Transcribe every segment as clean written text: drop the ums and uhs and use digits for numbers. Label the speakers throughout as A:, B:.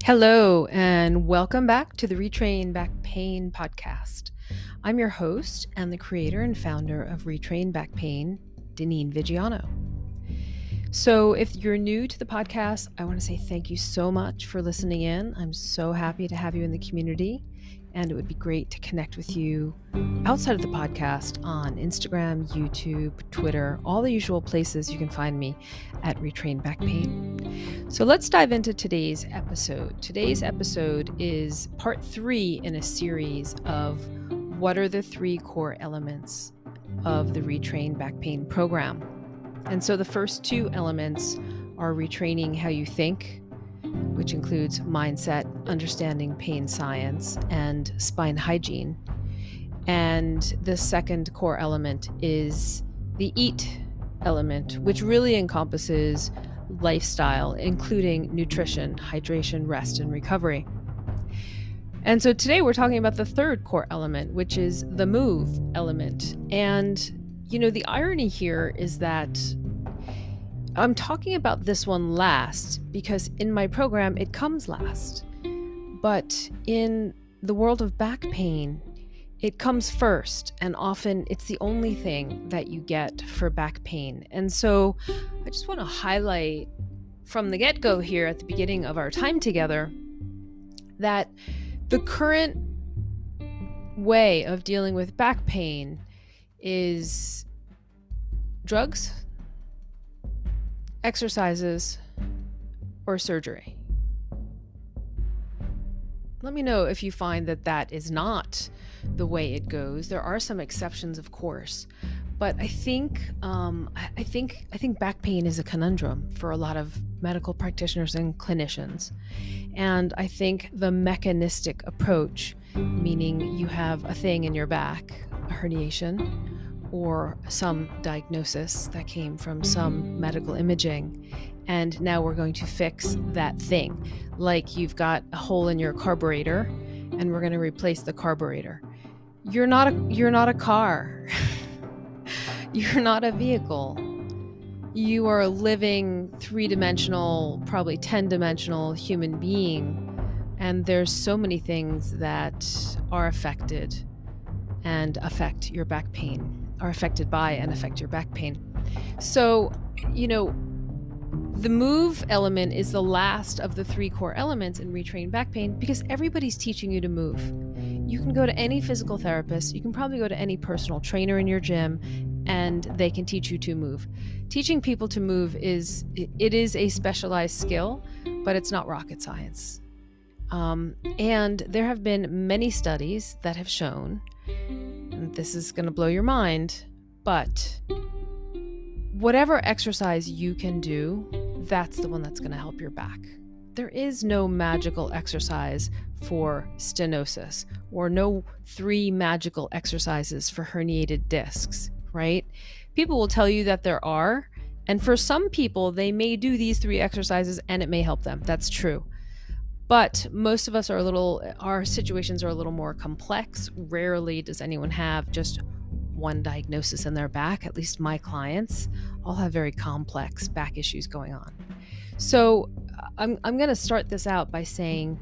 A: Hello, and welcome back to the Retrain Back Pain podcast. I'm your host and the creator and founder of Retrain Back Pain, Dinneen Vigiano. So, if you're new to the podcast, I want to say thank you so much for listening in. I'm so happy to have you in the community, and it would be great to connect with you outside of the podcast on Instagram, YouTube, Twitter, all the usual places you can find me at Retrain Back Pain. So let's dive into today's episode. Today's episode is part 3 in a series of what are the 3 core elements of the Retrain Back Pain program. And so the first 2 elements are retraining how you think, which includes mindset, understanding pain science, and spine hygiene. And the second core element is the eat element, which really encompasses lifestyle, including nutrition, hydration, rest, and recovery. And so today we're talking about the third core element, which is the move element. And, the irony here is that I'm talking about this one last because in my program, it comes last. But in the world of back pain, it comes first, and often it's the only thing that you get for back pain. And so I just want to highlight from the get-go here at the beginning of our time together that the current way of dealing with back pain is drugs, exercises, or surgery. Let me know if you find that that is not the way it goes. There are some exceptions, of course, but I think back pain is a conundrum for a lot of medical practitioners and clinicians. And I think the mechanistic approach, meaning you have a thing in your back, a herniation, or some diagnosis that came from some medical imaging, and now we're going to fix that thing. Like you've got a hole in your carburetor, and we're going to replace the carburetor. You're not a car. You're not a vehicle. You are a living 3-dimensional, probably 10-dimensional human being, and there's so many things that are affected and affect your back pain, are affected by and affect your back pain. So, the move element is the last of the 3 core elements in retrain back pain because everybody's teaching you to move. You can go to any physical therapist, you can probably go to any personal trainer in your gym, and they can teach you to move. Teaching people to move is a specialized skill, but it's not rocket science. And there have been many studies that have shown, and this is going to blow your mind, but whatever exercise you can do, that's the one that's going to help your back. There is no magical exercise for stenosis or no 3 magical exercises for herniated discs, right? People will tell you that there are, and for some people, they may do these 3 exercises and it may help them. That's true. But most of us our situations are a little more complex. Rarely does anyone have just one diagnosis in their back. At least my clients all have very complex back issues going on. So I'm going to start this out by saying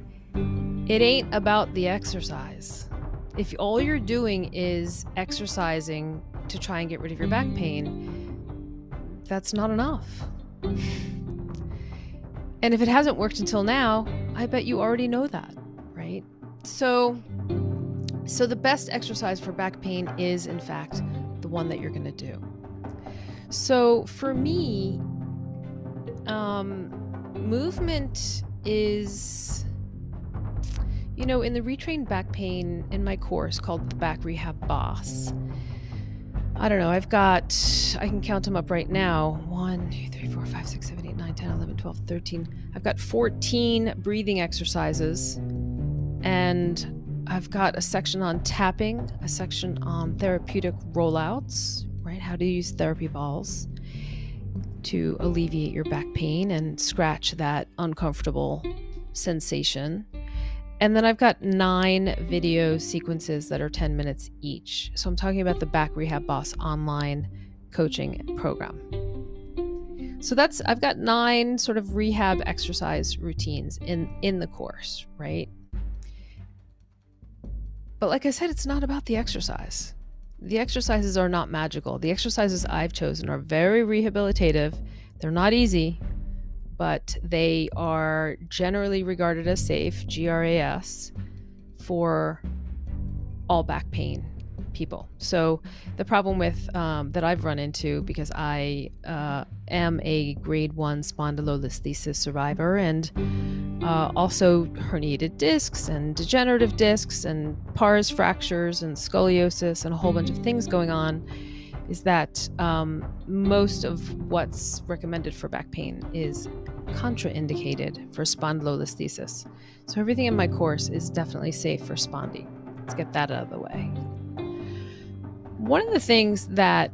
A: it ain't about the exercise. If all you're doing is exercising to try and get rid of your back pain, that's not enough. And if it hasn't worked until now, I bet you already know that, right? So the best exercise for back pain is, in fact, the one that you're going to do. So for me, movement is, in the retrain back pain in my course called the Back Rehab Boss, I don't know, I can count them up right now. 1, 2, 3, 4, 5, 6, 7, 8, 9, 10, 11, 12, 13. I've got 14 breathing exercises, and I've got a section on tapping, a section on therapeutic rollouts, right? How to use therapy balls to alleviate your back pain and scratch that uncomfortable sensation. And then I've got 9 video sequences that are 10 minutes each. So I'm talking about the Back Rehab Boss online coaching program. So I've got 9 sort of rehab exercise routines in the course, right? But like I said, it's not about the exercise. The exercises are not magical. The exercises I've chosen are very rehabilitative. They're not easy, but they are generally regarded as safe, GRAS, for all back pain people. So the problem with that I've run into, because I am a grade 1 spondylolisthesis survivor, and also herniated discs and degenerative discs and pars fractures and scoliosis and a whole bunch of things going on, is that most of what's recommended for back pain is contraindicated for spondylolisthesis. So everything in my course is definitely safe for spondy. Let's get that out of the way. One of the things that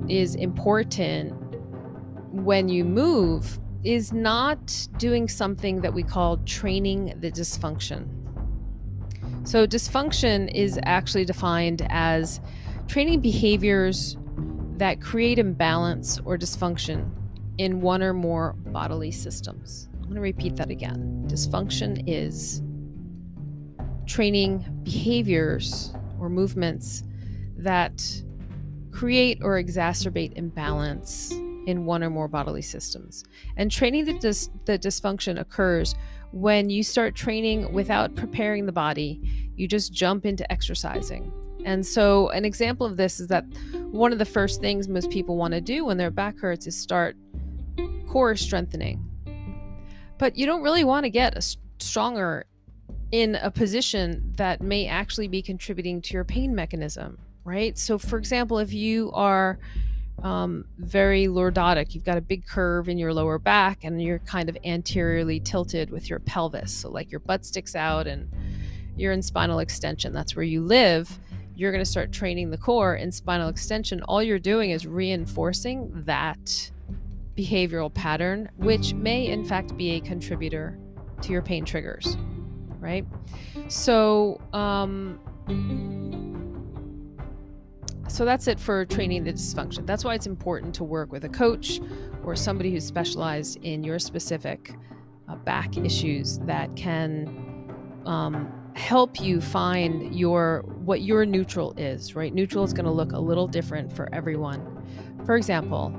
A: is important when you move is not doing something that we call training the dysfunction. So dysfunction is actually defined as training behaviors that create imbalance or dysfunction in one or more bodily systems. I'm going to repeat that again. Dysfunction is training behaviors or movements that create or exacerbate imbalance in one or more bodily systems. And training the dysfunction occurs when you start training without preparing the body. You just jump into exercising. And so an example of this is that one of the first things most people want to do when their back hurts is start core strengthening. But you don't really want to get stronger in a position that may actually be contributing to your pain mechanism, right? So for example, if you are very lordotic, you've got a big curve in your lower back and you're kind of anteriorly tilted with your pelvis. So like your butt sticks out and you're in spinal extension, that's where you live. You're going to start training the core in spinal extension. All you're doing is reinforcing that behavioral pattern, which may in fact be a contributor to your pain triggers, right? So that's it for training the dysfunction. That's why it's important to work with a coach or somebody who's specialized in your specific back issues that can help you find what your neutral is, right? Neutral is going to look a little different for everyone. For example,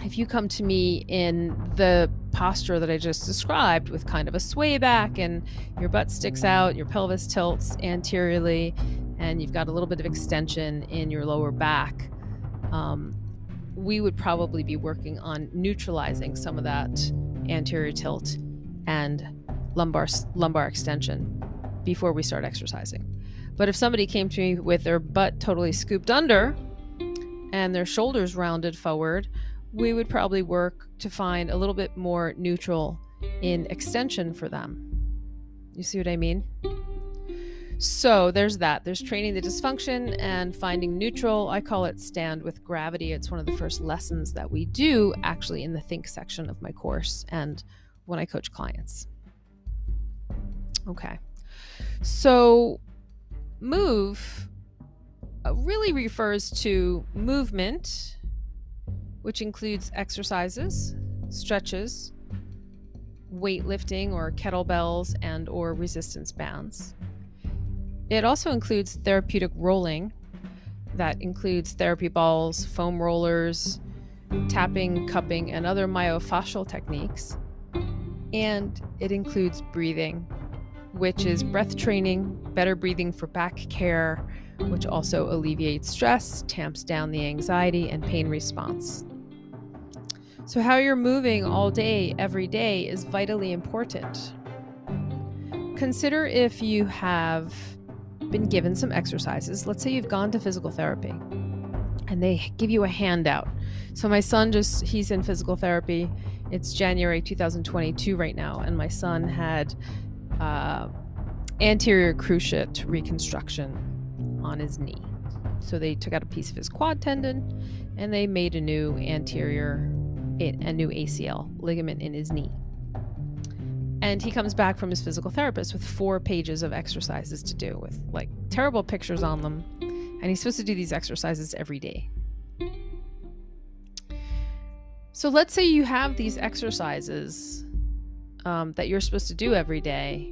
A: if you come to me in the posture that I just described with kind of a sway back and your butt sticks out, your pelvis tilts anteriorly, and you've got a little bit of extension in your lower back, we would probably be working on neutralizing some of that anterior tilt and lumbar extension before we start exercising. But if somebody came to me with their butt totally scooped under and their shoulders rounded forward, we would probably work to find a little bit more neutral in extension for them. You see what I mean? So there's that. There's training the dysfunction and finding neutral. I call it stand with gravity. It's one of the first lessons that we do actually in the think section of my course and when I coach clients. Okay. So move really refers to movement, which includes exercises, stretches, weightlifting or kettlebells and or resistance bands. It also includes therapeutic rolling. That includes therapy balls, foam rollers, tapping, cupping, and other myofascial techniques. And it includes breathing, which is breath training, better breathing for back care, which also alleviates stress, tamps down the anxiety and pain response. So how you're moving all day, every day is vitally important. Consider if you have been given some exercises. Let's say you've gone to physical therapy and they give you a handout. So my son he's in physical therapy. It's January 2022 right now, and my son had anterior cruciate reconstruction on his knee. So they took out a piece of his quad tendon and they made a new ACL ligament in his knee. And he comes back from his physical therapist with 4 pages of exercises to do with like terrible pictures on them. And he's supposed to do these exercises every day. So let's say you have these exercises that you're supposed to do every day.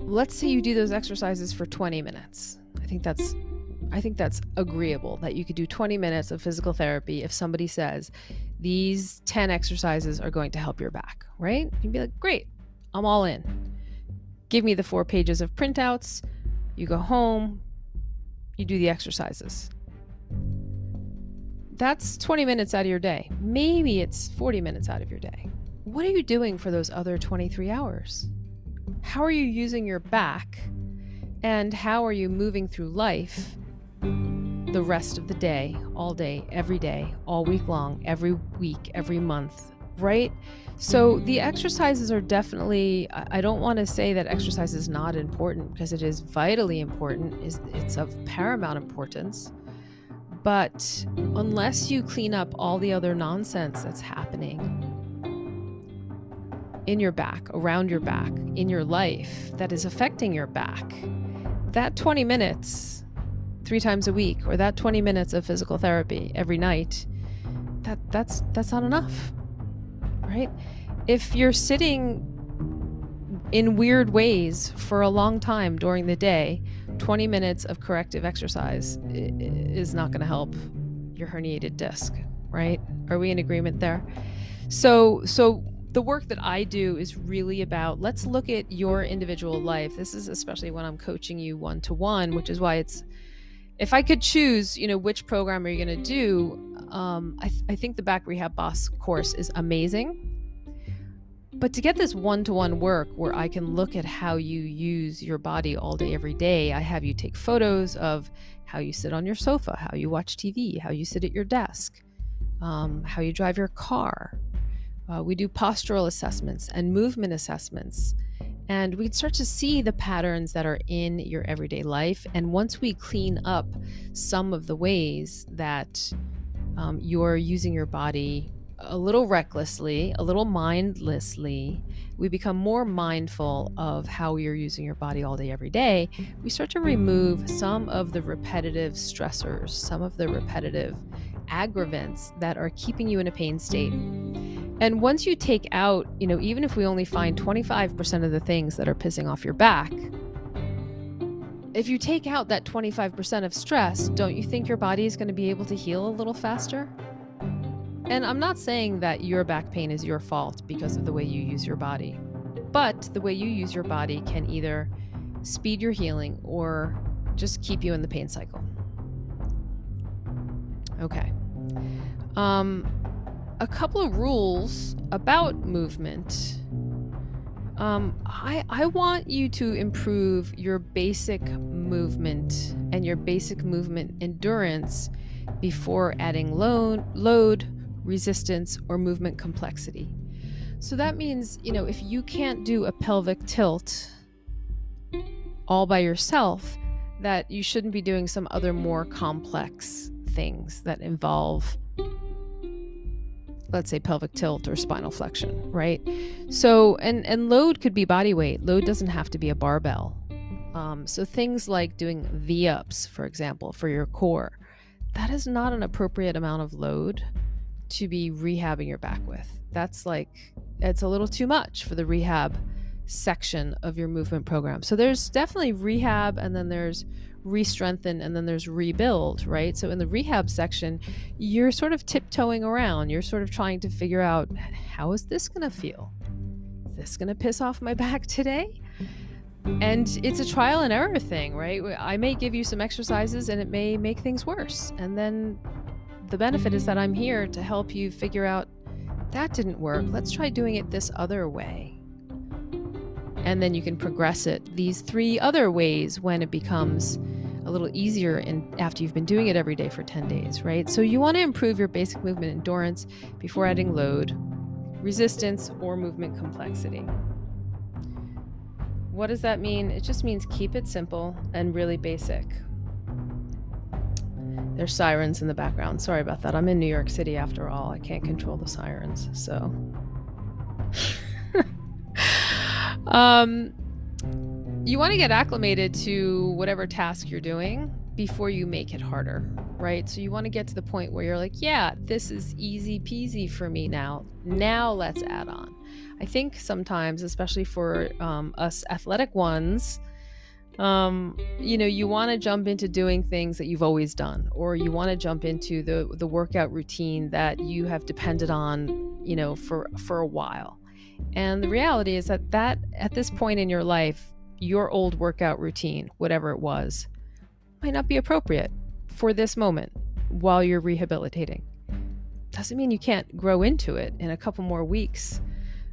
A: Let's say you do those exercises for 20 minutes. I think that's agreeable, that you could do 20 minutes of physical therapy if somebody says these 10 exercises are going to help your back, right? You'd be like, great, I'm all in. Give me the 4 pages of printouts. You go home, you do the exercises. That's 20 minutes out of your day. Maybe it's 40 minutes out of your day. What are you doing for those other 23 hours? How are you using your back? And how are you moving through life the rest of the day, all day, every day, all week long, every week, every month, right? So the exercises are definitely, I don't want to say that exercise is not important, because it is vitally important. It's of paramount importance. But unless you clean up all the other nonsense that's happening in your back, around your back, in your life that is affecting your back, that 20 minutes 3 times a week, or that 20 minutes of physical therapy every night, that's not enough, right? If you're sitting in weird ways for a long time during the day, 20 minutes of corrective exercise is not going to help your herniated disc, right? Are we in agreement there? So the work that I do is really about, let's look at your individual life. This is especially when I'm coaching you one-to-one, which is why if I could choose, which program are you going to do, I think the Back Rehab Boss course is amazing. But to get this one-to-one work where I can look at how you use your body all day, every day, I have you take photos of how you sit on your sofa, how you watch TV, how you sit at your desk, how you drive your car. We do postural assessments and movement assessments, and we start to see the patterns that are in your everyday life. And once we clean up some of the ways that you're using your body a little recklessly, a little mindlessly, we become more mindful of how you're using your body all day, every day. We start to remove some of the repetitive stressors, some of the repetitive aggravants that are keeping you in a pain state. And once you take out, even if we only find 25% of the things that are pissing off your back, if you take out that 25% of stress, don't you think your body is going to be able to heal a little faster? And I'm not saying that your back pain is your fault because of the way you use your body, but the way you use your body can either speed your healing or just keep you in the pain cycle. Okay. A couple of rules about movement. I want you to improve your basic movement and your basic movement endurance before adding load, resistance, or movement complexity. So that means, if you can't do a pelvic tilt all by yourself, that you shouldn't be doing some other more complex things that involve, let's say, pelvic tilt or spinal flexion, right? So, and load could be body weight. Load doesn't have to be a barbell. So things like doing V-ups, for example, for your core, that is not an appropriate amount of load to be rehabbing your back with. It's a little too much for the rehab section of your movement program. So there's definitely rehab, and then there's re-strengthen, and then there's rebuild, right? So in the rehab section, you're sort of tiptoeing around. You're sort of trying to figure out, how is this going to feel? Is this going to piss off my back today? And it's a trial and error thing, right? I may give you some exercises and it may make things worse. And then the benefit is that I'm here to help you figure out, that didn't work. Let's try doing it this other way. And then you can progress it these 3 other ways when it becomes a little easier and after you've been doing it every day for 10 days, right? So you want to improve your basic movement endurance before adding load, resistance, or movement complexity. What does that mean? It just means keep it simple and really basic. There's sirens in the background. Sorry about that. I'm in New York City after all. I can't control the sirens, so. You want to get acclimated to whatever task you're doing before you make it harder, right? So you want to get to the point where you're like, yeah, this is easy peasy for me now. Now let's add on. I think sometimes, especially for us athletic ones, you want to jump into doing things that you've always done, or you want to jump into the workout routine that you have depended on, for a while. And the reality is that at this point in your life, your old workout routine, whatever it was, might not be appropriate for this moment while you're rehabilitating. Doesn't mean you can't grow into it in a couple more weeks.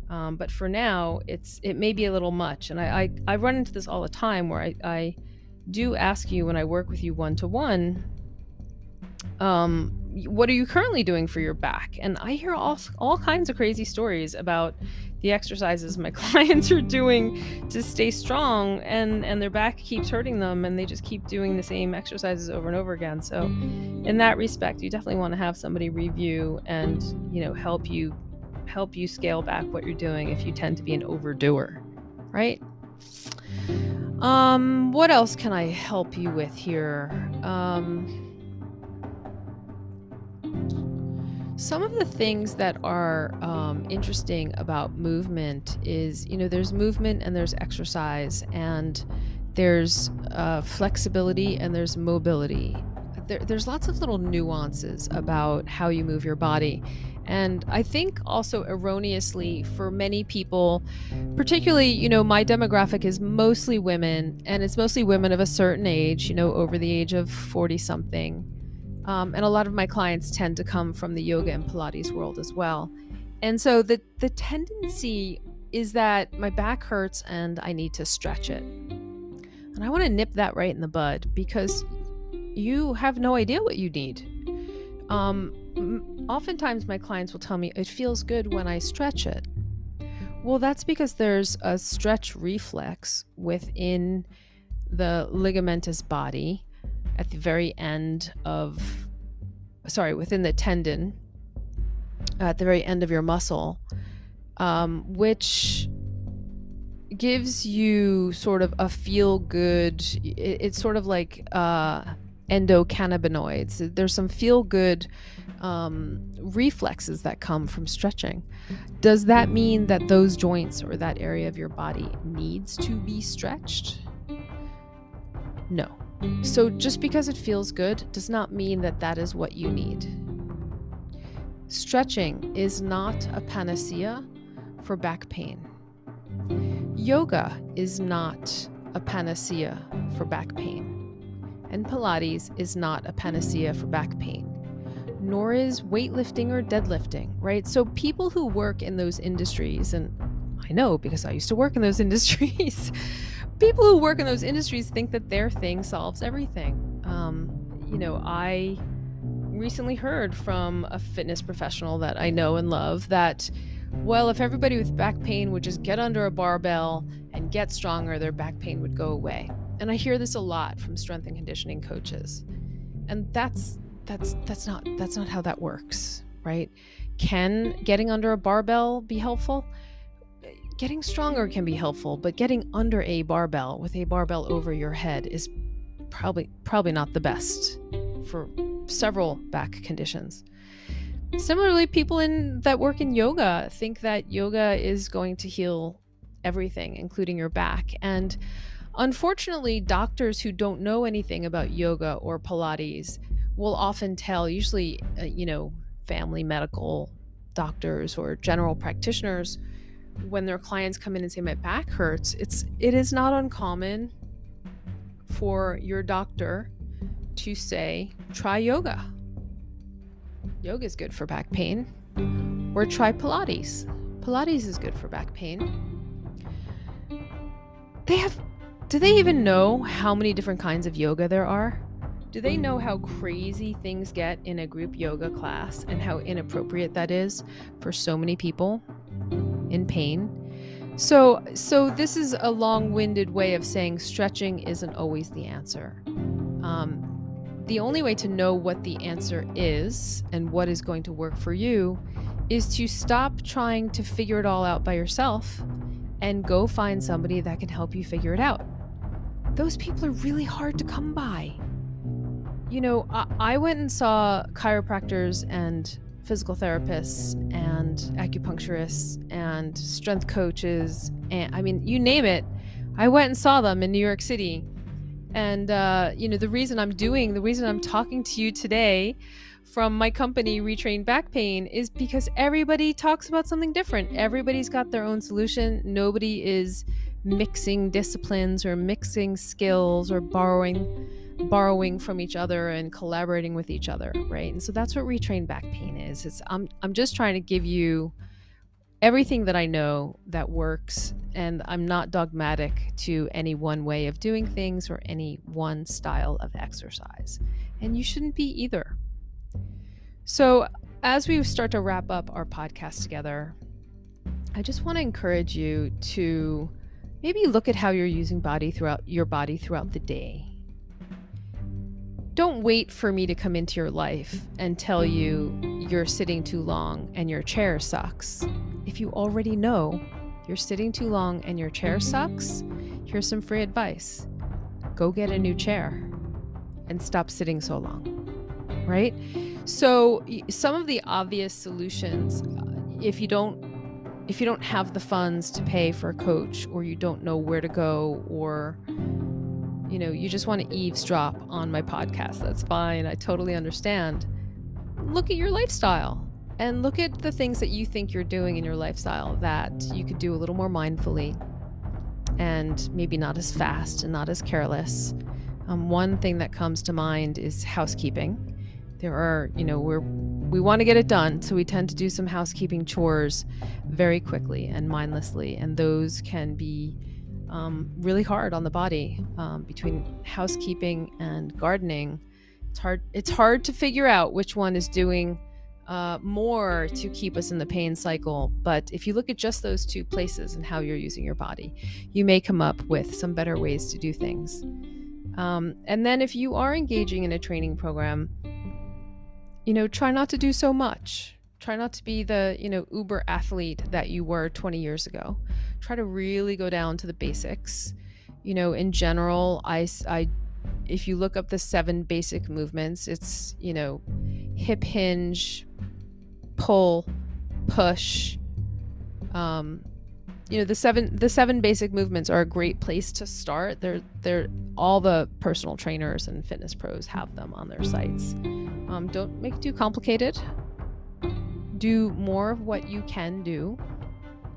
A: But for now, it may be a little much. And I run into this all the time where I do ask you when I work with you one-to-one, what are you currently doing for your back? And I hear all kinds of crazy stories about the exercises my clients are doing to stay strong, and their back keeps hurting them, and they just keep doing the same exercises over and over again. So in that respect, you definitely want to have somebody review and, help you scale back what you're doing if you tend to be an overdoer, right? What else can I help you with here? Some of the things that are interesting about movement is, there's movement and there's exercise, and there's flexibility and there's mobility. There's lots of little nuances about how you move your body. And I think also erroneously for many people, particularly, my demographic is mostly women, and it's mostly women of a certain age, over the age of 40 something. And a lot of my clients tend to come from the yoga and Pilates world as well. And so the tendency is that my back hurts and I need to stretch it. And I want to nip that right in the bud, because you have no idea what you need. Oftentimes my clients will tell me it feels good when I stretch it. Well, that's because there's a stretch reflex within the ligamentous body at the very end within the tendon at the very end of your muscle, which gives you sort of a feel good. It's sort of like endocannabinoids. There's some feel good reflexes that come from stretching. Does that mean that those joints or that area of your body needs to be stretched? No. So just because it feels good does not mean that that is what you need. Stretching is not a panacea for back pain. Yoga is not a panacea for back pain. And Pilates is not a panacea for back pain. Nor is weightlifting or deadlifting, right? So people who work in those industries, and I know because I used to work in those industries, people who work in those industries think that their thing solves everything. I recently heard from a fitness professional that I know and love that, well, if everybody with back pain would just get under a barbell and get stronger, their back pain would go away. And I hear this a lot from strength and conditioning coaches. And that's not how that works, right? Can getting under a barbell be helpful? Getting stronger can be helpful, but getting under a barbell with a barbell over your head is probably not the best for several back conditions. Similarly, people that work in yoga think that yoga is going to heal everything, including your back. And unfortunately, doctors who don't know anything about yoga or Pilates will often tell, usually, family medical doctors or general practitioners, when their clients come in and say, my back hurts, it is not uncommon for your doctor to say, try yoga. Yoga is good for back pain. Or try Pilates. Pilates is good for back pain. Do they even know how many different kinds of yoga there are? Do they know how crazy things get in a group yoga class and how inappropriate that is for so many people in pain? So this is a long-winded way of saying stretching isn't always the answer. The only way to know what the answer is and what is going to work for you is to stop trying to figure it all out by yourself and go find somebody that can help you figure it out. those people are really hard to come by. I went and saw chiropractors and physical therapists and acupuncturists and strength coaches, and I mean, you name it, I went and saw them in New York City. And the reason I'm talking to you today from my company Retrain Back Pain is because everybody talks about something different. Everybody's got their own solution. Nobody is mixing disciplines or mixing skills or borrowing from each other and collaborating with each other, right? And so that's what Retrain Back Pain is. I'm just trying to give you everything that I know that works, and I'm not dogmatic to any one way of doing things or any one style of exercise. And you shouldn't be either. So, as we start to wrap up our podcast together, I just want to encourage you to maybe look at how you're using your body throughout the day. Don't wait for me to come into your life and tell you you're sitting too long and your chair sucks. If you already know you're sitting too long and your chair sucks, here's some free advice. Go get a new chair and stop sitting so long, right? So some of the obvious solutions, if you don't have the funds to pay for a coach, or you don't know where to go, or you just want to eavesdrop on my podcast, that's fine. I totally understand. Look at your lifestyle and look at the things that you think you're doing in your lifestyle that you could do a little more mindfully and maybe not as fast and not as careless. One thing that comes to mind is housekeeping. There are, we want to get it done, so we tend to do some housekeeping chores very quickly and mindlessly, and those can be really hard on the body. Between housekeeping and gardening, it's hard to figure out which one is doing more to keep us in the pain cycle. But if you look at just those two places and how you're using your body, you may come up with some better ways to do things. And then if you are engaging in a training program, try not to do so much. Try not to be the, uber athlete that you were 20 years ago. Try to really go down to the basics. In general, if you look up the 7 basic movements, it's, hip hinge, pull, push. The seven basic movements are a great place to start. They're all the personal trainers and fitness pros have them on their sites. Don't make it too complicated. Do more of what you can do.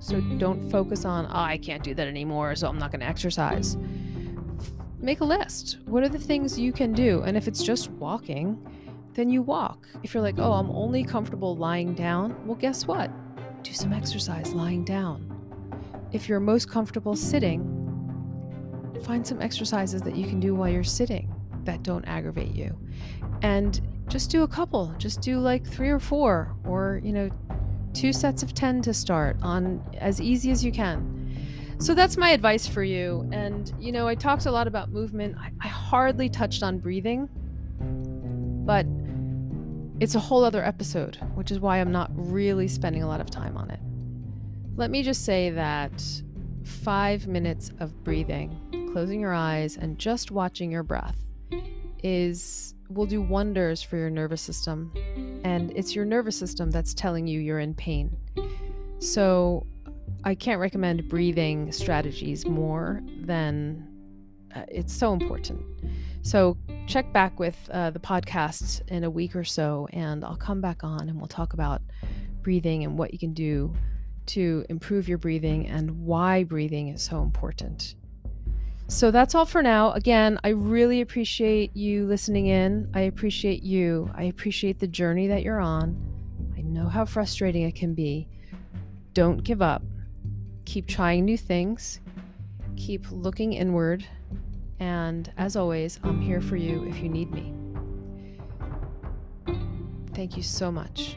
A: So don't focus on, I can't do that anymore, so I'm not going to exercise. Make a list. What are the things you can do? And if it's just walking, then you walk. If you're like, I'm only comfortable lying down, well, guess what? Do some exercise lying down. If you're most comfortable sitting, find some exercises that you can do while you're sitting that don't aggravate you. And just do a couple. Just do like 3 or 4, or 2 sets of 10 to start on, as easy as you can. So that's my advice for you. And I talked a lot about movement. I hardly touched on breathing, but it's a whole other episode, which is why I'm not really spending a lot of time on it. Let me just say that 5 minutes of breathing, closing your eyes and just watching your breath will do wonders for your nervous system. And it's your nervous system that's telling you you're in pain. So I can't recommend breathing strategies more than it's so important. So check back with the podcast in a week or so, and I'll come back on and we'll talk about breathing and what you can do to improve your breathing and why breathing is so important. So that's all for now. Again, I really appreciate you listening in. I appreciate you. I appreciate the journey that you're on. I know how frustrating it can be. Don't give up. Keep trying new things. Keep looking inward. And as always, I'm here for you if you need me. Thank you so much.